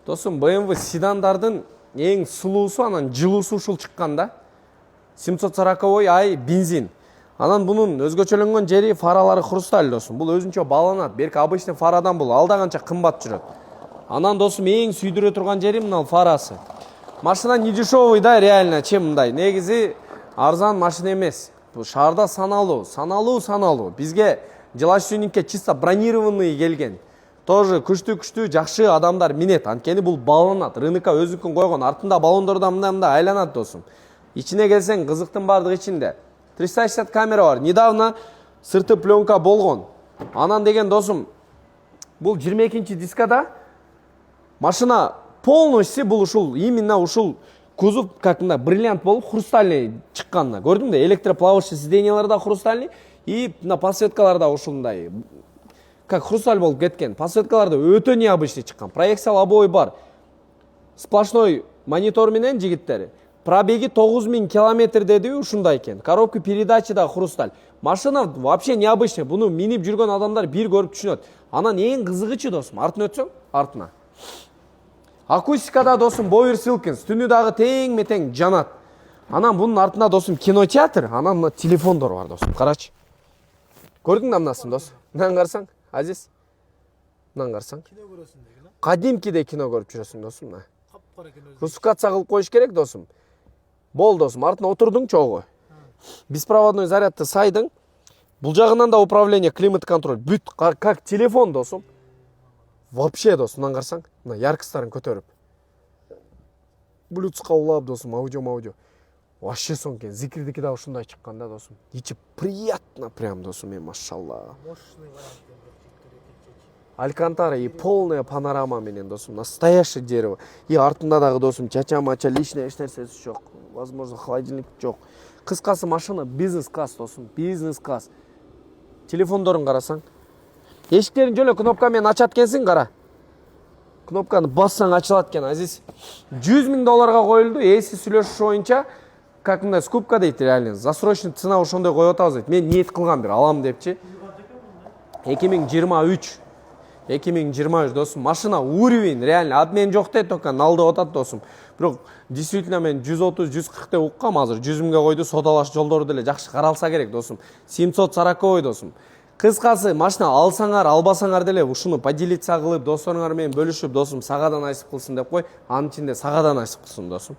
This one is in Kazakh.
Досым, BMW седандардын эң сулуусу анан жылуусу ушул чыккан да. 740i бензин. Анан бунун өзгөчөлөнгөн жери фаралары хрусталь досум. Бул өзүнчө бааланат. Берки обычный фарадан бул алда канча кымбат жүрөт. Анан досум эң сүйдүрө турган жери мына фарасы. Машина не дешевый да, реально, чем мындай. Негизи арзан машина эмес. Бул шаарда саналуу. Бизге жилачтууникке чисто бронированный келген. Тоже күчтүү жакшы адамдар минет. Анткени бул бааланат. Рынокко өзүнүн койгон артында баллондордон мындай айланат досум. Ичине келсең кызыктын бардыгы ичинде. 360 камера бар. Недавно сырты пленка болгон. Анан деген досум, бул 22-чи дискада машина полностью бул ушул именно ушул кузов как мына бриллиант болуп хрустальный чыккан. Көрдүң да, электроплавающий сиденьялар да хрустальный и на подсветкалар да ушундай как хрусталь болуп кеткен. Подсветкалар да өтө необычный чыккан. Проекциялы обои бар. Сплошной монитор менен жигиттери. Пробеги 9000 километр деди, ушундай экен. Коробка передачи да хрусталь. Машина вообще необычный. Буну минип жүргөн адамдар бир көрүп түшүнөт. Анан эң кызыгычы досум, артына өтсөң, артына. Акустикада досум Bowers Wilkins, түнү дагы тең жанат. Анан бунун артында досум кинотеатр, анан мына телефондор бар досум. Карачы. Көрдүң да мынасын дос? Мындан карасаң, Азиз. Мындан карасаң. Кино көрөсүң деген. Кадимкиде кино көрүп жүрөсүң досум мына. Русификация кылып коюш керек досум. Бол досум, артына отурдуң чогуу. Беспроводной зарядты сайдың. Бул жагынан да управление, климат контроль. Бүт как телефон досум. Вообще досум, мындан карасаң, мына яркостарын көтөрүп. Bluetoothка улап досум, аудио. Вообще сон экен. Зикирдики да ушундай чыккан да досум. Ичи приятно прям досум, машалла. Мощный вариант. Алькантара и полная панорама менен досум, настоящее дерево. И артында дагы досум чача-мача лишний эч нерсеси жок. Возможно, холодильник жок. Кыскасы машина бизнес-класс досум, бизнес-класс. Телефондорун карасаң. Эшиктерин жөлө кнопка менен ачат экенсиң, кара. Кнопканы бассаң ачылат экен, Азиз. $100,000 коюлду, эси сүйлөшүш боюнча, как мындай скупка дейт реально. Засрочный цена ошондой коюп атабыз дейт. Мен ниет кылгам бир алам депчи. 2023 досум, машина уровень, реально, обмен жок дейт, только налды атат досум. Бирок, действительно мен 130-140 деп уккам азыр, 100,000 койду, содалаш жолдору деле жакшы каралса керек досум. 740 досум. Кыскасы, машина алсаңар, албасаңар деле ушуну поделиться кылып, досторуңар менен бөлүшүп, досум, сагадан айсып кылсын деп кой, анын ичинде сагадан айсып кылсын досум.